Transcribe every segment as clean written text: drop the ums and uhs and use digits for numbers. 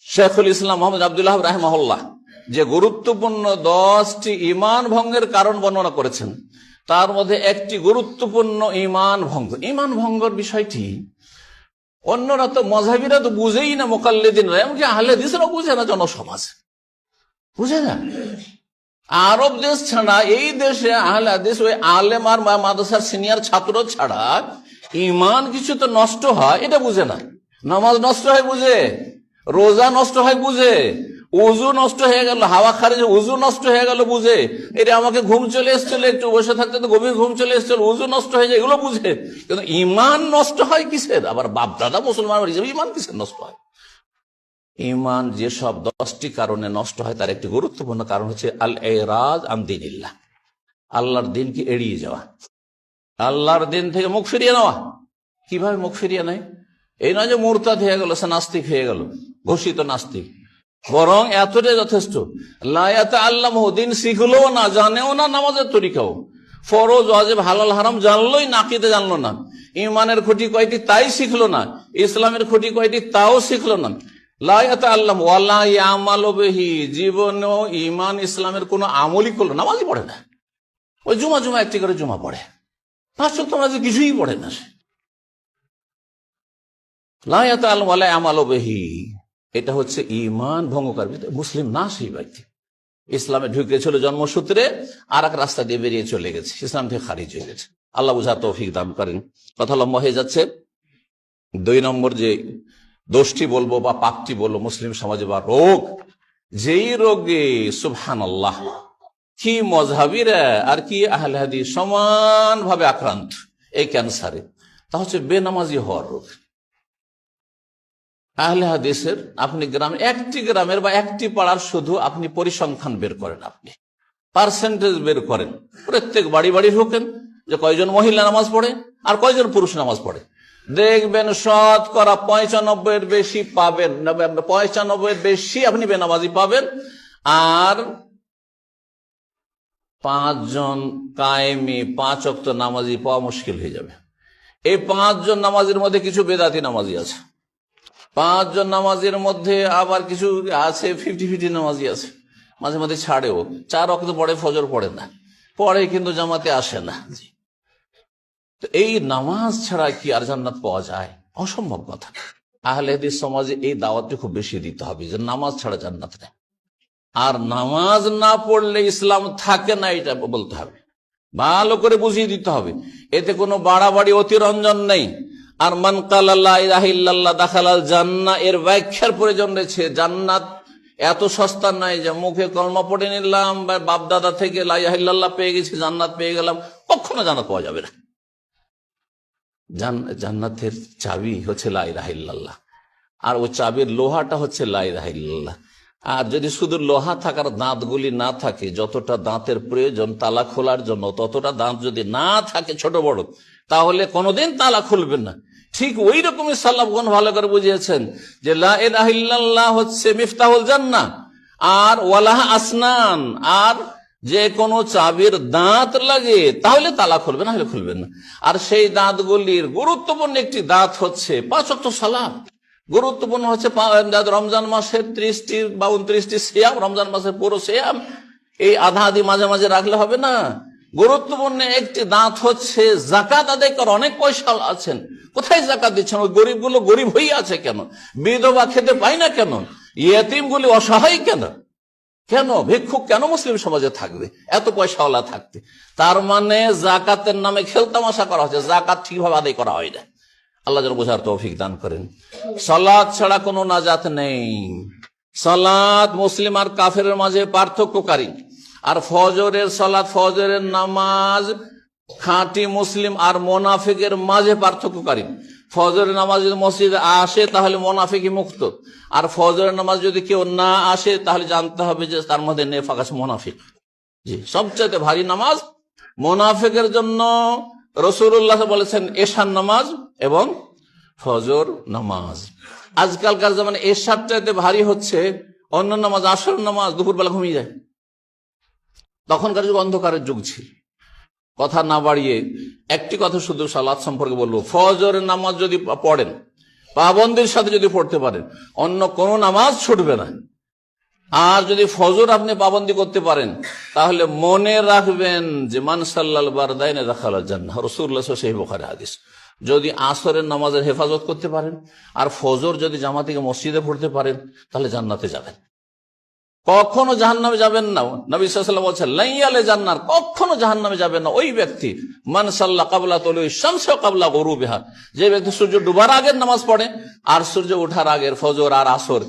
শেখুল ইসলাম মোহাম্মদ আব্দুল্লাহ রাহিমাহুল্লাহ যে গুরুত্বপূর্ণ 10টি ঈমান ভঙ্গের কারণ বর্ণনা করেছেন, তার মধ্যে একটি গুরুত্বপূর্ণ ঈমান ভঙ্গ। ঈমান ভঙ্গের বিষয়টি অন্যরা তো মযহাবীরা তো বুঝেই না, মুকাল্লিদিনরা, এমনকি আহলে হাদিসরাও বুঝে না, জনসমাজ বুঝে না। আরব দেশ ছাড়া এই দেশে আহলে হাদিস ওই আলেম আর মাদ্রাসার সিনিয়র ছাত্র ছাড়া ঈমান কিছু তো নষ্ট হয় এটা বুঝে না। নামাজ নষ্ট হয় বুঝে, রোজা নষ্ট হয় বুঝে, উজু নষ্ট হয়ে গেল, হাওয়া খারিজ উজু নষ্ট হয়ে গেল বুঝে, এটা আমাকে ঘুম চলে এসেছিল, একটু বসে থাকতে তো গভীর ঘুম চলে এসেছিল, উজু নষ্ট হয়ে যায়, এগুলো বুঝে। কিন্তু ঈমান নষ্ট হয় কিসের? আবার বাপ দাদা মুসলমান হিসেবে ঈমান কিসের নষ্ট হয়? ঈমান যেসব 10টি কারণে নষ্ট হয় তার একটি গুরুত্বপূর্ণ কারণ হচ্ছে আল ইরাদ আন দীনিল্লাহ, আল্লাহর দিনকে এড়িয়ে যাওয়া, আল্লাহর দিন থেকে মুখ ফিরিয়ে নেওয়া। কিভাবে মুখ ফিরিয়ে নেয়? এই নয় যে মুরতাদ হয়ে গেল, সে নাস্তিক হয়ে গেল, ঘোষিত নাস্তিক, বরং এতটাই যথেষ্ট লা ইয়াতাআল্লামু, দিন শিখলো না, জানেও না, নামাজের তরিকাও, ফরজ ওয়াজিব হালাল হারাম জানলোই না, আকীদা জানলো না, ঈমানের খুঁটি কয়টি তাই শিখলো না, ইসলামের খুঁটি কয়টি তাও শিখলো না। লা ইয়াতাআল্লামু ওয়া লা ইয়ামালু বিহি, জীবনেও ঈমান ইসলামের কোনো আমলই করলো, নামাজই পড়ে না, ওই জুমা একটি করে জুমা পড়ে, 5 ওয়াক্ত নামাজ কিছুই পড়ে না সে। লা ইয়াতাআল্লামু ওয়া লা ইয়ামালু বিহি, এটা হচ্ছে ঈমান ভঙ্গকারী মুসলিম না সেই ব্যক্তি। ইসলামে ঢুকেছিল জন্মসূত্রে, আর এক রাস্তা দিয়ে বেরিয়ে চলে গেছে, ইসলাম থেকে খারিজ হয়ে গেছে। আল্লাহ বুঝার তৌফিক দান করেন। কথা লম্বা হয়ে যাচ্ছে। 2 নম্বর যে দোষটি বলবো বা পাপটি বলবো মুসলিম সমাজে বা রোগ, যেই রোগে সুবহানাল্লাহ কি মযহাবীরা আর কি আহলে হাদিস সমানভাবে আক্রান্ত, এই ক্যান্সারে, তা হচ্ছে বেনামাজি হওয়ার রোগ। আহলে হাদিসের আপনি একটি গ্রামের বা একটি পাড়ার শুধু আপনি পরিসংখ্যান বের করেন, আপনি পার্সেন্টেজ বের করেন, প্রত্যেক বাড়ি বাড়ি ঢোকেন যে কয়জন মহিলা নামাজ পড়ে আর কয়জন পুরুষ নামাজ পড়ে, দেখবেন শতকরা 95-এর বেশি পাবেন, 95-এর বেশি আপনি বেনামাজি পাবেন, আর 5 জন কায়েমি 5 ওয়াক্ত নামাজি পাওয়া মুশকিল হয়ে যাবে। এই 5 জন নামাজের মধ্যে কিছু বেদাতি নামাজি আছে, 5 জন নামাজের মধ্যে আবার কিছু আছে 50-50 নামাজি আছে, মাঝে মাঝে ছাড়েও, 4 ওয়াক্ত পড়ে, ফজর পড়ে না, পড়ে কিন্তু জামাতে আসে না। তো এই নামাজ ছাড়া কি আর জান্নাত পাওয়া যায়? অসম্ভব কথা। আহলে হাদিস সমাজে এই দাওয়াতটি খুব বেশি দিতে হবে যে নামাজ ছাড়া জান্নাত নেই, আর নামাজ না পড়লে ইসলাম থাকে না, এটা বলতে হবে, ভালো করে বুঝিয়ে দিতে হবে। এতে কোনো বাড়াবাড়ি অতিরঞ্জন নেই। আর মান ক্বালা লা ইলাহা ইল্লাল্লাহ দাখালাল জান্নাহ, এর ব্যাখ্যার প্রয়োজন রয়েছে। জান্নাত এত সস্তা নাই যে মুখে কলমা পড়ে নিলাম বা বাপ দাদা থেকে লা ইলাহা ইল্লাল্লাহ পেয়ে গেছি, জান্নাত পেয়ে গেলাম, কখনো জান্নাত পাওয়া যাবে না। জান্নাতের চাবি হচ্ছে লা ইলাহা ইল্লাল্লাহ, আর ওই চাবির লোহাটা হচ্ছে লা ইলাহা ইল্লাল্লাহ। আর যদি শুধু লোহা থাকার দাঁতগুলি না থাকে, যতটা দাঁতের প্রয়োজন তালা খোলার জন্য ততটা দাঁত যদি না থাকে ছোট বড়, তাহলে কোনোদিন তালা খুলবেন না। ঠিক ওই রকমই সালাফগণ ভালো করে বুঝিয়েছেন যে লা ইলাহা ইল্লাল্লাহ হচ্ছে মিফতাহুল জান্নাহ, আর ওয়ালাহা আসনান, আর যে কোনো চাবির দাঁত লাগে তাহলে তালা খুলবে, না হলে খুলবেন না। আর সেই দাঁতগুলির গুরুত্বপূর্ণ একটি দাঁত হচ্ছে 5 ওয়াক্ত সালাত, গুরুত্বপূর্ণ হচ্ছে রমজান মাসের 30টি বা 29টি সিয়াম, রমজান মাসের পুরো সিয়াম, এই আধা আধি মাঝে মাঝে রাখলে হবে না। গুরুত্বপূর্ণ একটি দাঁত হচ্ছে যাকাত আদায় করা। অনেক পয়সা আছেন, কোথায় যাকাত দিচ্ছেন? ওই গরিবগুলো গরিব হয়ে আছে কেন? বিধবা খেতে পায় না কেন? ইয়েতিমগুলি অসহায় কেন? কেন ভিক্ষুক কেন মুসলিম সমাজে থাকবে এত পয়সাওয়ালা থাকতে? তার মানে যাকাতের নামে খেলতামাশা করা হচ্ছে, যাকাত ঠিকভাবে আদায় করা হয় না। আল্লাহ যেন বোঝার তৌফিক দান করেন। সালাত ছাড়া কোনো নাজাত নেই। সালাত মুসলিম আর কাফেরের মাঝে পার্থক্যকারী। আর ফজরের সালাত, ফজরের নামাজ খাঁটি মুসলিম আর মোনাফিকের মাঝে পার্থক্যকারী। ফজরের নামাজ যদি মসজিদে আসে তাহলে মোনাফিকই মুক্ত, আর ফজরের নামাজ যদি কেউ না আসে তাহলে জানতে হবে যে তার মধ্যে নেফাক আছে, মোনাফিক। জি, সবচেয়ে ভারী নামাজ মোনাফিকের জন্য রাসূলুল্লাহ বলেছেন এশার নামাজ এবং ফজর নামাজ। আজকালকার জামানে এশার চাইতে ভারী হচ্ছে অন্য নামাজ, আসর নামাজ। দুপুরবেলা ঘুমিয়ে যায়, তখনকার যুগ অন্ধকারের যুগ ছিল। কথা না বাড়িয়ে একটি কথা শুধু সালাত সম্পর্কে বলবো। ফজরের নামাজ যদি পড়েন পাবন্দির সাথে যদি পড়তে পারেন, অন্য কোন নামাজ ছুটবে না। আর যদি ফজর আপনি পাবন্দি করতে পারেন, তাহলে মনে রাখবেন যে মান সাল্লাল বারদাইনে দাখালাল জান্নাহ, রাসূলুল্লাহ সহিহ বুখারী হাদিস। যদি আসরের নামাজের হেফাজত করতে পারেন আর ফজর যদি জামাতে মসজিদে পড়তে পারেন, তাহলে জান্নাতে যাবেন, কখনো জাহান্নামে যাবেন না। নবী সাল্লাল্লাহু আলাইহি ওয়াসাল্লাম বলেছেন লাইয়ালে জান্নাত, কখনো জাহান্নামে যাবেন না ওই ব্যক্তি মান সাল্লা কাবলা তুলুই শামস ওয়া কাবলা গুরুবিহা, যে ব্যক্তি সূর্য ডুবার আগের নামাজ পড়ে আর সূর্য ওঠার আগের ফজর আর আসর,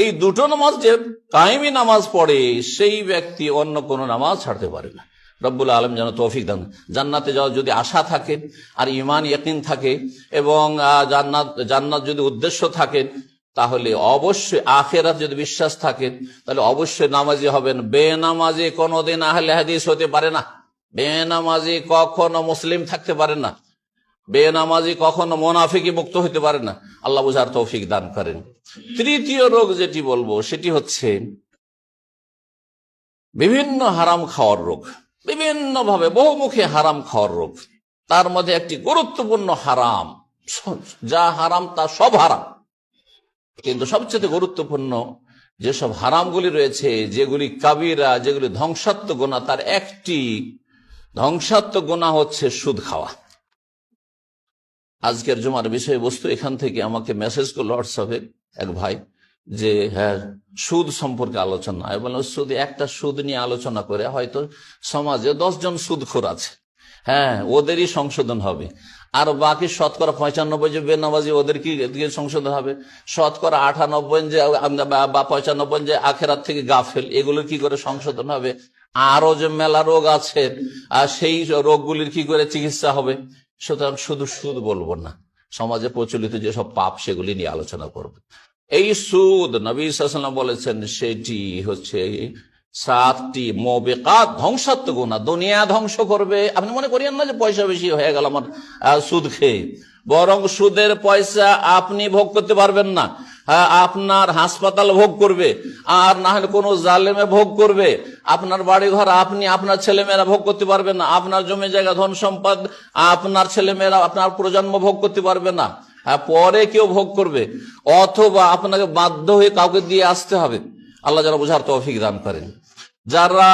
এই দুটো নামাজ যে কায়েমি নামাজ পড়ে, সেই ব্যক্তি অন্য কোন নামাজ ছাড়তে পারে না। রব্বুল আলম যেন তৌফিক দান। জান্নাতে যাওয়ার যদি আশা থাকে আর ঈমান ইয়াকিন থাকে এবং জান্নাত যদি উদ্দেশ্য থাকে, তাহলে অবশ্যই আখিরাত যদি বিশ্বাস থাকে, তাহলে অবশ্যই নামাজি হবেন। বেনামাজি কোনোদিন আহলে হাদিস হতে পারে না, বেনামাজি কখনো মুসলিম থাকতে পারে না, বেনামাজি কখনো মুনাফিকি মুক্ত হতে পারে না। আল্লাহ বুঝার তৌফিক দান করেন। তৃতীয় রোগ যেটি বলবো সেটি হচ্ছে বিভিন্ন হারাম খাওয়ার রোগ, বিভিন্ন ভাবে বহুমুখী হারাম খাওয়ার রোগ। তার মধ্যে একটি গুরুত্বপূর্ণ হারাম, যা হারাম তা সব হারাম, কিন্তু সবচেয়ে গুরুত্বপূর্ণ যেসব হারামগুলি রয়েছে, যেগুলি কাবিরা, যেগুলি ধ্বংসাত্মক গুনাহ, তার একটি ধ্বংসাত্মক গুনাহ হচ্ছে সুদ খাওয়া। আজকের জুমার বিষয়বস্তু এখান থেকে আমাকে মেসেজ করলো হোয়াটসঅ্যাপে এক ভাই যে হ্যাঁ সুদ সম্পর্কে আলোচনা। আমি বললাম সুদ, একটা সুদ নিয়ে আলোচনা করে হয়তো সমাজে 10 জন সুদখোর আছে, হ্যাঁ ওদেরই সংশোধন হবে, আর বাকি শতকরা 95 যে বেনামাজি ওদের কি সংশোধন হবে, শতকরা 98 যে বা 95 যে আখেরাত থেকে গাফেল, এগুলো কি করে সংশোধন হবে, আরো যে মেলা রোগ আছে আর সেই রোগগুলির কি করে চিকিৎসা হবে। সুতরাং শুধু সুদ বলবো না, সমাজে প্রচলিত যেসব পাপ সেগুলি নিয়ে আলোচনা করবে। এই সুদ নবী সাল্লাল্লাহু আলাইহি ওয়াসাল্লাম বলেছেন সেটি হচ্ছে 7টি মুবিকাত, ধ্বংসাত্মক গুনাহ, দুনিয়া ধ্বংস করবে। আপনি মনে করিয়েন না যে পয়সা বেশি হয়ে গেল আমার সুদ খেয়ে, বরং সুদের পয়সা আপনি ভোগ করতে পারবেন না, আপনার হাসপাতাল ভোগ করবে, আর না হলে কোনো জালেমে ভোগ করবে। আপনার বাড়ি ঘর আপনি, আপনার ছেলেমেয়েরা ভোগ করতে পারবে না, আপনার জমি জায়গা ধন সম্পদ আপনার ছেলেমেয়েরা, আপনার প্রজন্ম ভোগ করতে পারবে না, পরে কেউ ভোগ করবে, অথবা আপনাকে বাধ্য হয়ে কাউকে দিয়ে আসতে হবে। আল্লাহ যারা বোঝার তৌফিক দান করেন। যারা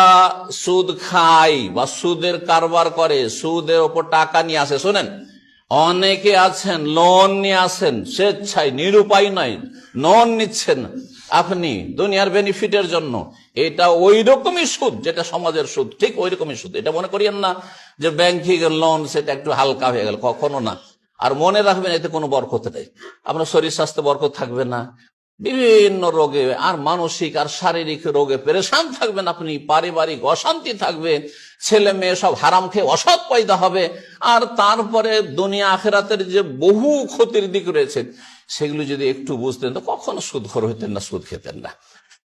সুদ খায় বা সুদের কারবার করে, সুদের ওপর টাকা নিয়ে আসে, শোনেন অনেকে আছেন লোন নিয়ে আসেন, স্বেচ্ছায় নিরুপায় নয়, লোন নিচ্ছেন আপনি দুনিয়ার বেনিফিটের জন্য, এটা ওই রকমই সুদ যেটা সমাজের সুদ, ঠিক ওই রকমই সুদ। এটা মনে করিয়েন না যে ব্যাংকিং এর লোন সেটা একটু হালকা হয়ে গেল, কখনো না। আর মনে রাখবেন এতে কোনো বরকত নেই, আপনার শরীর স্বাস্থ্য বরকত থাকবে না, বিভিন্ন রোগে আর মানসিক আর শারীরিক রোগে পেরেশান থাকবেন আপনি, পারিবারিক অশান্তি থাকবে, ছেলে মেয়ে সব হারাম খেয়ে অসৎ পয়দা হবে, আর তারপরে দুনিয়া আখেরাতের যে বহু ক্ষতির দিক রয়েছে সেগুলো যদি একটু বুঝতেন তো কখনো সুদখোর হইতেন না, সুদ খেতেন না।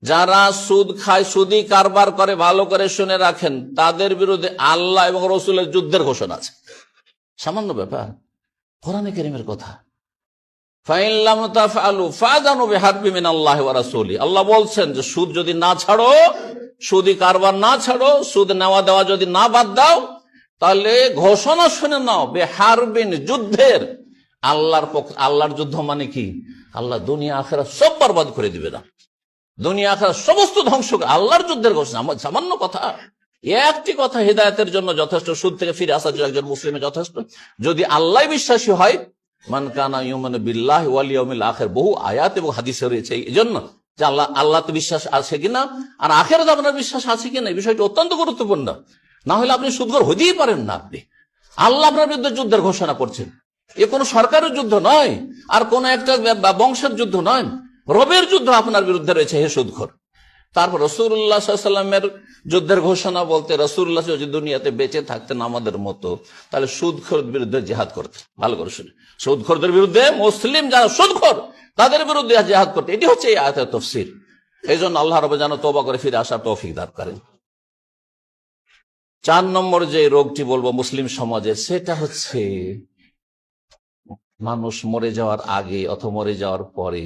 যারা সুদ খায়, সুদি কারবার করে, ভালো করে শুনে রাখেন, তাদের বিরুদ্ধে আল্লাহ এবং রসুলের যুদ্ধের ঘোষণা আছে। সামান্য ব্যাপার, কোরআনে কারীমের কথা। আল্লাহ বলছেন যে সুদ যদি না ছাড়ো, সুদি কারবার না ছাড়ো, সুদ নেওয়া দেওয়া যদি না বাদ দাও, তাহলে ঘোষণা শুনে নাও বেহারবিন, যুদ্ধের। আল্লাহর যুদ্ধ মানে কি? আল্লাহ দুনিয়া আখিরাত সব বরবাদ করে দিবে না, দুনিয়া আখিরাত সমস্ত ধ্বংস, আল্লাহর যুদ্ধের ঘোষণা। সামান্য কথা, একটি কথা হেদায়েতের জন্য যথেষ্ট, সুদ থেকে ফিরে আসার জন্য একজন মুসলিমের যথেষ্ট। যদি আল্লাহ বিশ্বাসী হয়, মান কানা ইউমিনু বিল্লাহি ওয়াল ইয়াউমিল আখির, বহু আয়াত এবং হাদিসে রয়েছে এই জন্য যে আল্লাহ তো বিশ্বাস আছে কিনা আর আখিরাতে আপনার বিশ্বাস আছে কিনা, এই বিষয়টি অত্যন্ত গুরুত্বপূর্ণ। না হলে আপনি সুদখোর হতেই পারেন না। আপনি আল্লাহ আপনার বিরুদ্ধে যুদ্ধের ঘোষণা করছেন, এ কোনো সরকারের যুদ্ধ নয়, আর কোন একটা বংশের যুদ্ধ নয়, রবের যুদ্ধ আপনার বিরুদ্ধে রয়েছে, হে সুদখোর। তারপর রাসূলুল্লাহ সাল্লাল্লাহু আলাইহি ওয়াসাল্লামের যুদ্ধের ঘোষণা বলতে, রাসূলুল্লাহ যদি দুনিয়াতে বেঁচে থাকতেন আমাদের মতো, তাহলে সুদখোর বিরুদ্ধে জিহাদ করতেন। ভালো করে শুনে, সুদখোরদের বিরুদ্ধে, মুসলিম যারা সুদখোর তাদের বিরুদ্ধে জিহাদ করতেন। এটি হচ্ছে এই আয়াতের তাফসীর। এই জন্য আল্লাহ রাব্বুল যেন তওবা করে ফিরে আসার তৌফিক দান করেন। 4 নম্বর যে রোগটি বলবো মুসলিম সমাজে, সেটা হচ্ছে মানুষ মরে যাওয়ার আগে অথবা মরে যাওয়ার পরে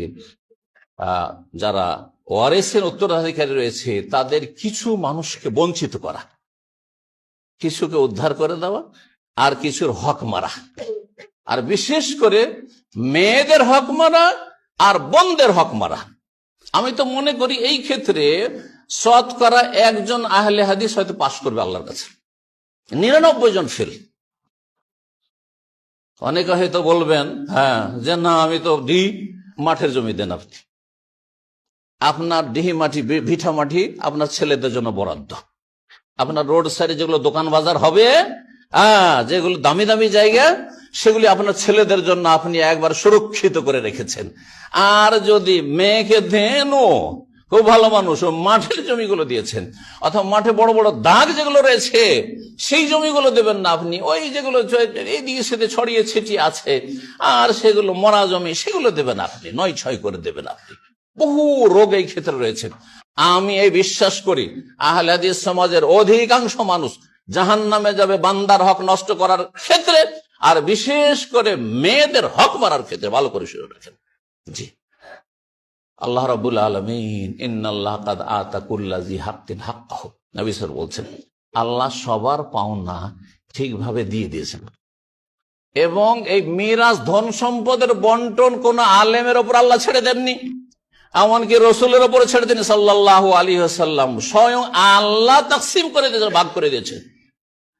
যারা ওয়ারিসের উত্তরাধিকারী রয়েছে তাদের কিছু মানুষকে বঞ্চিত করা, কিছুকে উদ্ধার করে দেওয়া আর কিছুর হক মারা। আর বিশেষ করে মেয়েদের হক মারা আর বোনদের হক মারা। আমি তো মনে করি এই ক্ষেত্রে শতকরা একজন আহলে হাদিস হয়তো পাশ করবে আল্লাহর কাছে, 99 জন ফেল। অনেকে হয়তো বলবেন হ্যাঁ যে না আমি তো মাঠের জমি দেন, আপনি আপনার ডিহি মাটি ভিটা মাটি আপনার ছেলেদের জন্য বরাদ্দ, আপনার রোড সাইডে যেগুলো দোকান বাজার হবে, যেগুলো দামি দামি জায়গা, সেগুলি আপনার ছেলেদের জন্য আপনি একবার সুরক্ষিত করে রেখেছেন। আর যদি মেয়েকে দেনও, খুব ভালো মানুষ, ও মাঠের জমিগুলো দিয়েছেন, অথবা মাঠে বড় বড় দাগ যেগুলো রয়েছে সেই জমিগুলো দেবেন না আপনি, ওই যেগুলো এই দিকে সেতে ছড়িয়ে ছিটিয়ে আছে আর সেগুলো মরা জমি, সেগুলো দেবেন আপনি, 9-6 করে দেবেন আপনি। বহু রোগ এই ক্ষেত্রে রয়েছে। আমি এই বিশ্বাস করি আহলে হাদিস সমাজের অধিকাংশ মানুষ জাহান্নামে যাবে বান্দার হক নষ্ট করার ক্ষেত্রে, আর বিশেষ করে মেয়েদের হক মারার ক্ষেত্রে। ভালো করে শুনে রাখেন। জি, আল্লাহ রাব্বুল আলামিন ইন্নাল্লাহ কাদ আতা কুল্লা জি হাক্কিন হাক্কাহু, নবী সাল্লাল্লাহু আলাইহি ওয়াসাল্লাম বলছেন আল্লাহ সবার পাওনা ঠিকভাবে দিয়ে দিয়েছেন। এবং এই মিরাজ ধন সম্পদের বন্টন কোন আলেমের ওপর আল্লাহ ছেড়ে দেননি, এমনকি রসুলের ওপরে ছেড়ে দেন সাল্লাল্লাহু আলাইহি ওয়াসাল্লাম। স্বয়ং আল্লাহ তাকসিম করে দিয়েছেন, ভাগ করে দিয়েছেন।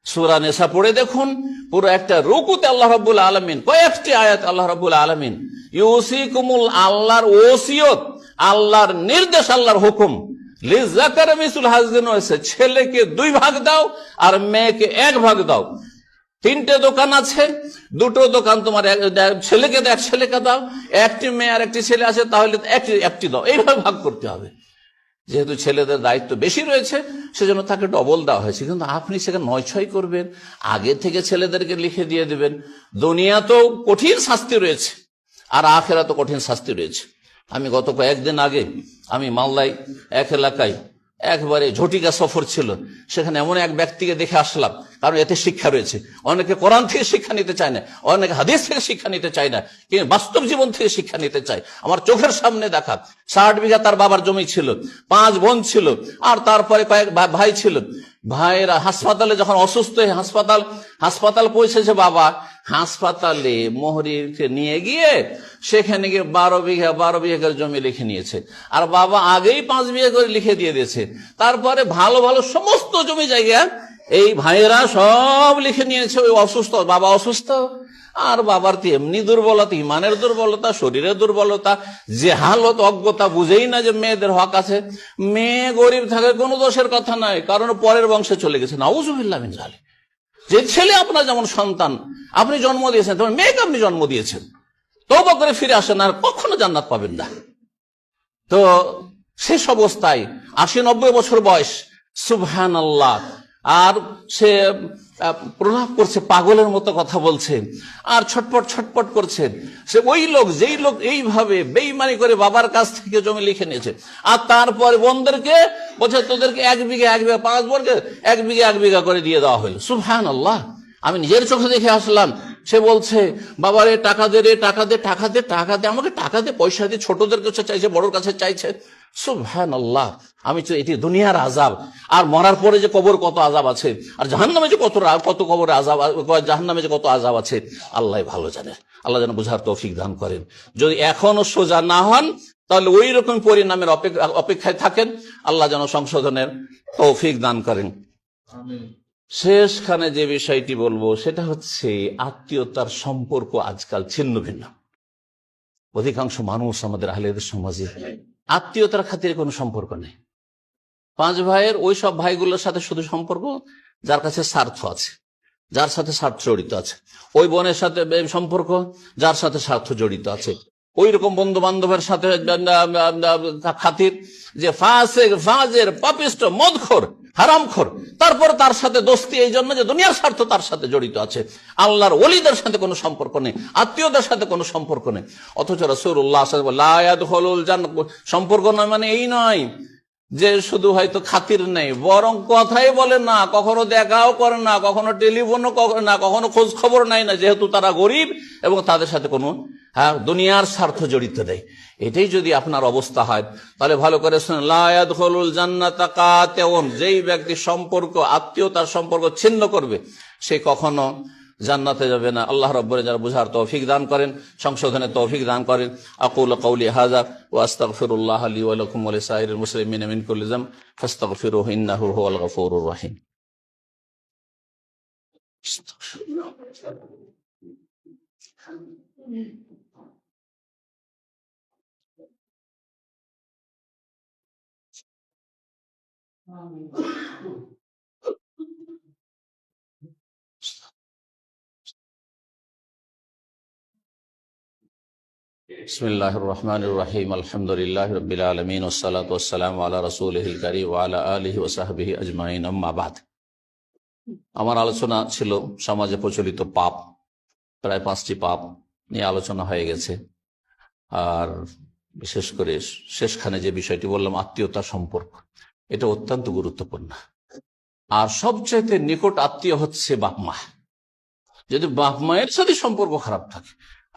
সূরা নিসা পড়ে দেখুন, পুরো একটা রুকুতে আল্লাহ রাব্বুল আলামিন, কয়েকটি আয়াত আল্লাহ রাব্বুল আলামিন ইউসিকুমুল, আল্লাহর ওসিয়ত, আল্লাহর নির্দেশ, আল্লাহর হুকুম, লিযাকারি মিসলু হাজ্জিন উনসা, ছেলেকে 2 ভাগ দাও আর মেয়েকে 1 ভাগ দাও। 3টে দোকান আছে, 2টো দোকান তোমার ছেলেকে দাও, 1 ছেলেকে দাও, 1টি মেয়ে আর 1টি ছেলে আছে, তাহলে 1টি দাও। এইভাবে ভাগ করতে হবে। যেহেতু ছেলেদের দায়িত্ব বেশি রয়েছে সেজন্য তাকে ডবল দেওয়া হয়েছে। কিন্তু আপনি সেখানে 9-6 করবেন, আগে থেকে ছেলেদেরকে লিখে দিয়ে দেবেন। দুনিয়া তো কঠিন শাস্তি রয়েছে আর আখেরাত তো কঠিন শাস্তি রয়েছে। আমি গত কয়েকদিন আগে আমি মালদায় এক এলাকায় একবারে ঝটিকা সফর ছিল, সেখানে এমন এক ব্যক্তিকে দেখে আসলাম, কারণ এতে শিক্ষা রয়েছে। অনেকে কোরআন থেকে শিক্ষা নিতে চায় না, অনেকে হাদিস থেকে শিক্ষা নিতে চায় না, কিন্তু বাস্তব জীবন থেকে শিক্ষা নিতে চায়। আমার চোখের সামনে দেখা, 60 বিঘা তার বাবার জমি ছিল, 5 বোন ছিল, আর তারপরে কয়েক ভাই ছিল। ভাইয়েরা হাসপাতালে যখন অসুস্থ হয়ে হাসপাতাল পৌঁছেছে, বাবা হাসপাতালে মোহরিকে নিয়ে গিয়ে সেখানে গিয়ে 12 বিঘা করে জমি লিখে নিয়েছে, আর বাবা আগেই 5 বিঘা করে লিখে দিয়ে দিয়েছে। তারপরে ভালো ভালো সমস্ত জমি জায়গা এই ভাইয়েরা সব লিখে নিয়েছে। ওই অসুস্থ বাবা, অসুস্থ, আর বাবার তো এমনি দুর্বলতা, ইমানের দুর্বলতা, শরীরের দুর্বলতা, যে হালত, অজ্ঞতা, বুঝেই না যে মেয়েদের হক আছে। মেয়ে গরিব থাকে কোনো দোষের কথা নাই, কারণ পরের বংশে চলে গেছে। নাউযুবিল্লাহ মিন যালিক। যে ছেলে আপনার যেমন সন্তান আপনি জন্ম দিয়েছেন, তেমন মেয়েকে আপনি জন্ম দিয়েছেন, তওবা করে ফিরে আসেন, আর কখনো জান্নাত পাবেন না। তো শেষ অবস্থায় 80-90 বছর বয়স, সুবহানাল্লাহ, আর সে প্রলাপ করছে, পাগলের মতো কথা বলছে আর ছটপট করছে। সে ওই লোক, যেই লোক এইভাবে বেঈমানি করে বাবার কাছ থেকে জমি লিখে নিয়েছে, আর তারপরে বোনদেরকে বলছে তোদেরকে 1 বিঘা 5 বোনকে 1 বিঘা করে দিয়ে দেওয়া হলো। সুবহানাল্লাহ, আমি নিজের চোখে দেখে আসলাম। সে বলছে বাবারে টাকা দে রে, টাকা দে, আমাকে টাকা দে, পয়সা দিয়ে ছোটদের কাছে চাইছে, বড়োর কাছে চাইছে। সুবহানাল্লাহ, আমি তো এটি দুনিয়ার আযাব, আর মরার পরে যে কবর কত আযাব আছে, আর জাহান্নামে যে কত কবরে আযাব, জাহান্নামে যে কত আযাব আছে আল্লাহ ভালো জানে। আল্লাহ যেন বুঝার তৌফিক দান করেন। যদি এখনো সোজা না হন তাহলে ওই রকম পরিণামের অপেক্ষায় থাকেন। আল্লাহ যেন সংশোধনের তৌফিক দান করেন। শেষখানে যে বিষয়টি বলবো সেটা হচ্ছে আত্মীয়তার সম্পর্ক আজকাল ছিন্ন ভিন্ন। অধিকাংশ মানুষ আমাদের আহলে হাদিস সমাজে আত্মীয়তার খাতিরে কোনো সম্পর্ক নেই। 5 ভাইয়ের ওই সব ভাইগুলোর সাথে শুধু সম্পর্ক যার কাছে স্বার্থ আছে, যার সাথে স্বার্থ জড়িত আছে। ওই বোনের সাথে সম্পর্ক যার সাথে স্বার্থ জড়িত আছে। ওই রকম বন্ধু বান্ধবের সাথে খাতির যে ফাজের পাপিষ্ট, মদখোর, হারামখোর, তারপর তার সাথে দোস্তি এই জন্য যে দুনিয়ার স্বার্থ তার সাথে জড়িত আছে। আল্লাহর ওলিদের সাথে কোনো সম্পর্ক নেই, আত্মীয়দের সাথে কোনো সম্পর্ক নেই। অথচ রাসূলুল্লাহ সাল্লাল্লাহু আলাইহি ওয়াসাল্লাম লা ইয়াদখুলুল জান্নাহ, সম্পর্ক নয় মানে এই নয় যে শুধু হয়তো খাতির নেই, বরং কথাই বলে না, কখনো দেখাও করে না, কখনো টেলিফোনও করে না, কখনো খোঁজ খবর নেয় না, যেহেতু তারা গরিব এবং তাদের সাথে কোনো দুনিয়ার স্বার্থ জড়িত নেই। এটাই যদি আপনার অবস্থা হয় তাহলে ভালো করে শুনুন, লা ইয়াদখুলুল জান্নাতা কাতিউন, যেই ব্যক্তি সম্পর্ক, আত্মীয়তার সম্পর্ক ছিন্ন করবে সে কখনো জান্নাতে যাবে না। আল্লাহ রাব্বুল যারা বুঝার তৌফিক দান করেন, সংশোধনের তৌফিক দান করেন। আকুলু কওলি হাযা ওয়া আস্তাগফিরুল্লাহ লি ওয়া লাকুম ওয়া লিসাইরিল মুসলিমিনা মিন কুল্লি যাম ফাস্তাগফিরুহু ইন্নাহু হুয়াল গফুরুর রহিম। বিসমিল্লাহির রহমানির রহিম। আলহামদুলিল্লাহি রাব্বিল আলামিন ওয়াসসালাতু ওয়াসসালামু আলা রাসূলিহিল কারীম ওয়া আলা আলিহি ওয়া সাহবিহি আজমাইন, আম্মা বাদ। আমার আলোচনা ছিল সমাজে প্রচলিত পাপ, প্রায় 5টি পাপ নিয়ে আলোচনা হয়ে গেছে। আর বিশেষ করে শেষখানে যে বিষয়টি বললাম, আত্মীয়তা সম্পর্ক, এটা অত্যন্ত গুরুত্বপূর্ণ। আর সবচাইতে নিকট আত্মীয় হচ্ছে বাপ মা। যদি বাপ মায়ের সাথে সম্পর্ক খারাপ থাকে,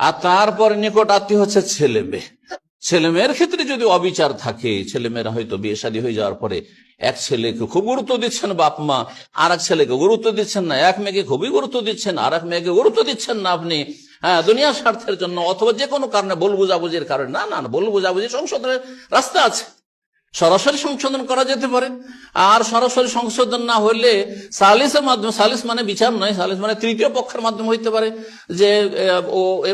আর তারপরে নিকট আত্মীয় হচ্ছে ছেলে মেয়ে। ছেলে মেয়ের ক্ষেত্রে যদি অবিচার থাকে, ছেলে মেয়েরা হয়তো বিয়ে শাদী হয়ে যাওয়ার পরে এক ছেলেকে খুব গুরুত্ব দিচ্ছেন বাপ মা, আর এক ছেলেকে গুরুত্ব দিচ্ছেন না, এক মেয়েকে খুবই গুরুত্ব দিচ্ছেন, আর এক মেয়েকে গুরুত্ব দিচ্ছেন না আপনি, হ্যাঁ, দুনিয়ার স্বার্থের জন্য অথবা যে কোনো কারণে, ভুল বুঝাবুঝির কারণে। না না, ভুল বুঝাবুঝি সংশোধনের রাস্তা আছে, সরাসরি সংশোধন করা যেতে পারে। আর সরাসরি সংশোধন না হলে সালিসের মাধ্যমে, সালিস মানে বিচার নয়, সালিস মানে তৃতীয় পক্ষের মাধ্যমে হইতে পারে যে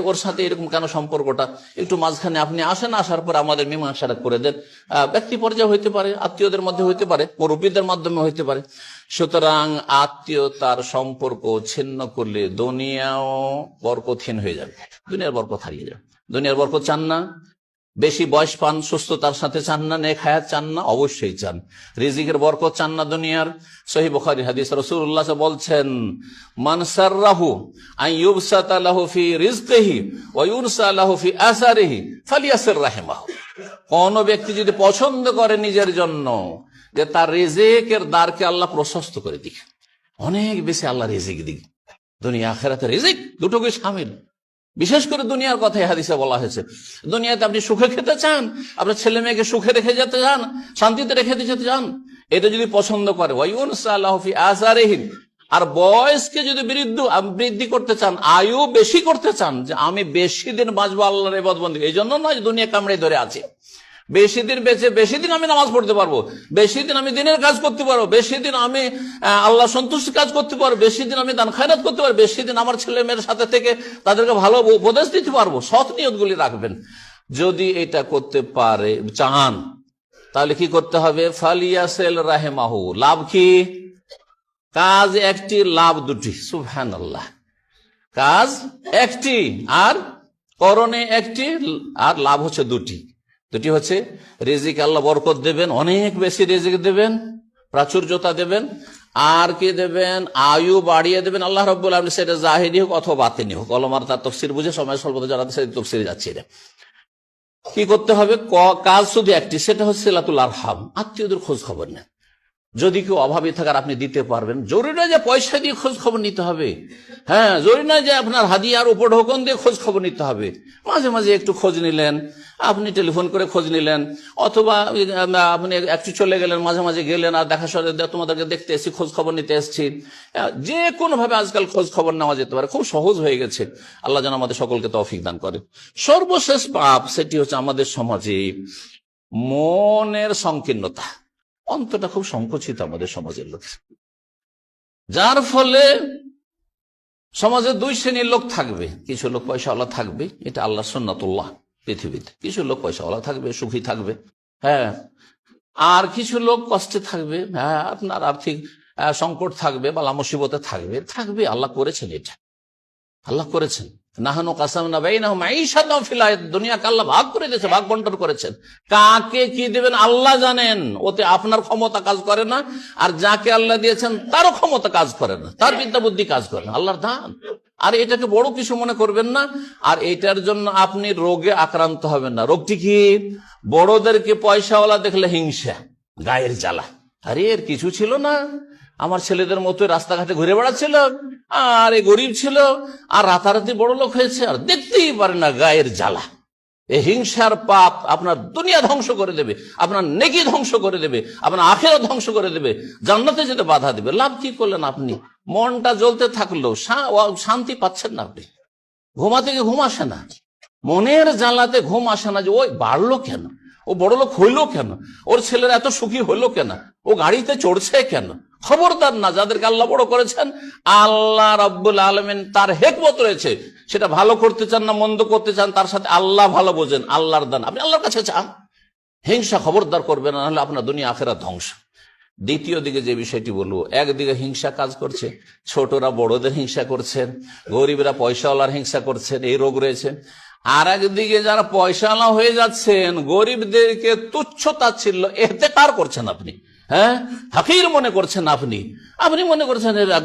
ওর সাথে এরকম কেন সম্পর্কটা, একটু মাঝখানে আপনি আসেন, আসার পর আমাদের মীমাংসাটা করে দেন। ব্যক্তি পর্যায়ে হইতে পারে, আত্মীয়দের মধ্যে হইতে পারে, মুরব্বীদের মাধ্যমে হইতে পারে। সুতরাং আত্মীয়তার সম্পর্ক ছিন্ন করলে দুনিয়াও বরকতহীন হয়ে যাবে, দুনিয়ার বরকত হারিয়ে যাবে। দুনিয়ার বরকত চান না? বেশি বয়স পান, সুস্থতার সাথে চান না? নেক হায়াত চান না? অবশ্যই চান। রিজিকের বরকত চান না দুনিয়ার? সহিহ বুখারী হাদিস, রাসূলুল্লাহ বলছেন, মান সাররাহু আন ইউবসাতা লাহু ফি রিজকিহি ওয়া ইউনসা লাহু ফি আসারিহি ফালিয়াসির রাহিমাহু। কোন ব্যক্তি যদি পছন্দ করে নিজের জন্য যে তার রিজিকের দ্বারকে আল্লাহ প্রশস্ত করে দিক, অনেক বেশি আল্লাহ রিজিক দিক, দুনিয়া আখিরাতে রিজিক দুটোকে শামিল। বিশেষ করে দুনিয়ার কথাই হাদিসে বলা হয়েছে। দুনিয়াতে আপনি সুখে খেতে চান, আপনার ছেলে মেয়েকে সুখে রেখে যেতে চান, শান্তিতে রেখে যেতে চান, এটা যদি পছন্দ করে, আর বয়সকে যদি বৃদ্ধি করতে চান, আয়ু বেশি করতে চান, যে আমি বেশি দিন বাঁচবো আল্লাহর ইবাদতবন্দি, এই জন্য নয় দুনিয়া কামড়ে ধরে আছে, বেশি দিন বেঁচে বেশি দিন আমি নামাজ পড়তে পারবো, বেশি দিন আমি দিনের কাজ করতে পারবো, বেশি দিন আমি আল্লাহ সন্তুষ্টির কাজ করতে পারবো, বেশি দিন আমি দান খায়রাত করতে পারবো, বেশি দিন আমার ছেলে মেয়ের সাথে থেকে তাদেরকে ভালো উপদেশ দিতে পারবো। সৎ নিয়তগুলি রাখবেন। যদি এটা করতে পারে চান, তাহলে কি করতে হবে? ফালিয়াসিল রাহিমাহু। লাভ কি? কাজ একটি, লাভ দুটি। সুবহানাল্লাহ। কাজ একটি আর করণে একটি, আর লাভ হচ্ছে দুটি। দুটি হচ্ছে, রিজিক আল্লাহ বরকত দেবেন, অনেক বেশি রিজিক দেবেন, প্রাচুর্যতা দেবেন, আর কি দেবেন? আয়ু বাড়িয়ে দেবেন আল্লাহ রাব্বুল আলামিন। সেটা জাহিরি হোক অথবা বাতিনি হোক, ওলামারা তার তাফসীর বুঝে সময় স্বল্পতা জানাতে সেই তাফসীরে যাচ্ছি না। কি করতে হবে? কাজ শুধু একটি, সেটা হচ্ছে সিলাতুল আরহাম, আত্মীয়দের খোঁজ খবর নেন। যদি কেউ অভাবী থাকার আপনি দিতে পারবেন, জরুরি নয় যে পয়সা দিয়ে খোঁজ খবর নিতে হবে, হ্যাঁ, জরুরি নয় যে আপনার হাদিয়ার উপঢৌকন দিয়ে খোঁজ খবর নিতে হবে। মাঝে মাঝে একটু খোঁজ নিলেন, আপনি টেলিফোন করে খোঁজ নিলেন, অথবা আপনি একটু চলে গেলেন, মাঝে মাঝে গেলেন, আর দেখা সরে তোমাদেরকে দেখতে এসেছি, খোঁজ খবর নিতে এসেছি। যে কোনো ভাবে আজকাল খোঁজ খবর নেওয়া যেতে পারে, খুব সহজ হয়ে গেছে। আল্লাহ যেন আমাদের সকলকে তৌফিক দান করে। সর্বশেষ পাপ, সেটি হচ্ছে আমাদের সমাজে মনের সংকীর্ণতা, অন্তরটা খুব সংকুচিত আমাদের সমাজের লোক, যার ফলে সমাজে দুই শ্রেণীর লোক থাকবে। কিছু লোক পয়সাওয়ালা থাকবে, এটা আল্লাহ সুন্নাতুল্লাহ পৃথিবীতে। কিছু লোক পয়সাওয়ালা থাকবে, সুখী থাকবে, হ্যাঁ, আর কিছু লোক কষ্টে থাকবে, হ্যাঁ, আপনার আর্থিক সংকট থাকবে, বালা মুসিবতে থাকবে, থাকবে। আল্লাহ করেছেন এটা, আল্লাহ করেছেন। নাহানু কাসামনা বাইনাহুম মাঈশাতাহুম ফিল হায়াতিদ দুনিয়াকে আল্লাহ ভাগ করে দিয়েছে, ভাগ বন্টন করেছেন। কাকে কি দিবেন আল্লাহ জানেন, ওতে আপনার ক্ষমতা কাজ করে না। আর যাকে আল্লাহ দিয়েছেন তারও ক্ষমতা কাজ করে না, তার বিদ্যা বুদ্ধি কাজ করে না, আল্লাহর দান। আর এটাকে বড় কিছু মনে করবেন না, আর এটার জন্য আপনি রোগে আক্রান্ত হবেন না। রোগটি কি? বড়দেরকে পয়সাওয়ালা দেখলে হিংসা, গায়ের জ্বালা। আরে এর কিছু ছিল না, আমার ছেলেদের মতো রাস্তাঘাটে ঘুরে বেড়াচ্ছিল, আর এই গরিব ছিল, আর রাতারাতি বড় লোক হয়েছে, আর দেখতেই পারে না, গায়ের জ্বালা। এই হিংসার পাপ আপনার দুনিয়া ধ্বংস করে দেবে, আপনার নেকি ধ্বংস করে দেবে, আপনার আখিরাত ধ্বংস করে দেবে, জান্নাতে যেতে বাধা দেবে। লাভ কি করলেন আপনি? মনটা জ্বলতে থাকলেও শান্তি পাচ্ছেন না, আপনি ঘুমাতে গিয়ে ঘুম আসে না, মনের জ্বালাতে ঘুম আসে না, যে ওই বাড়লো কেন, ও বড় লোক হইলো কেন, ওর ছেলেরা এত সুখী হইলো কেন, ও গাড়িতে চড়ছে কেন। খবরদার না, যাদেরকে আল্লাহ বড় করেছেন, আল্লাহ রাব্বুল আলামিন তার হেকমত রয়েছে, সেটা ভালো করতে চান না মন্দ করতে চান, তার সাথে আল্লাহ ভালো বোঝেন, আল্লাহর দান, আপনি আল্লাহর কাছে চান। হিংসা খবরদার করবেন না, নাহলে আপনার দুনিয়া আখেরাত ধ্বংস। দ্বিতীয় দিকে যে বিষয়টি বলবো, একদিকে হিংসা কাজ করছে, ছোটরা বড়দের হিংসা করছেন, গরিবরা পয়সাওয়ালার হিংসা করছেন, এই রোগ রয়েছে। আর একদিকে যারা পয়সাওয়ালা হয়ে যাচ্ছেন, গরিবদেরকে তুচ্ছ তাচ্ছিল্য এহতেকার করছেন আপনি, হ্যাঁ, হাকির মনে করছেন আপনি মনে করছেন এরা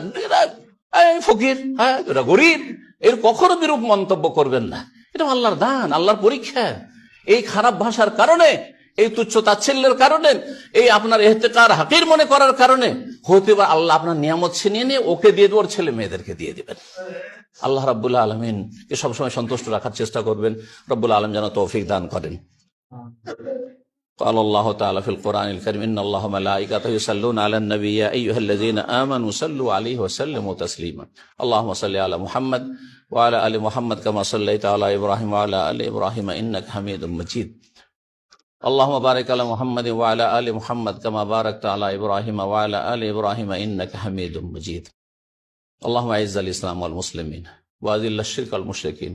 ফকির, হ্যাঁ এরা গরিব, এর কখনো বিরূপ মন্তব্য করবেন না। এটা আল্লাহর দান, আল্লাহর পরীক্ষা। এই খারাপ ভাষার কারণে, এই তুচ্ছ তাচ্ছিল্যের কারণে, এই আপনার এহতেকার হাকির মনে করার কারণে হতে পারে আল্লাহ আপনার নিয়ামত ছিনিয়ে নিয়ে ওকে দিয়ে দেওয়ার ছেলে মেয়েদেরকে দিয়ে দিবেন। আল্লাহ রাব্বুল আলামিন কে সবসময় সন্তুষ্ট রাখার চেষ্টা করবেন। রব্বুল আলামিন যেন তৌফিক দান করেন। قال الله تعالى في القرآن الكريم إن الله وملائكته يصلون على النبي يا أيها الذين آمنوا صلوا عليه وسلموا تسليما اللهم صل على محمد وعلى آل محمد كما صليت على إبراهيم وعلى آل إبراهيم إنك حميد مجيد اللهم بارك على محمد وعلى آل محمد كما باركت على إبراهيم وعلى آل إبراهيم إنك حميد مجيد اللهم أعز الإسلام والمسلمين وأذل الشرك والمشركين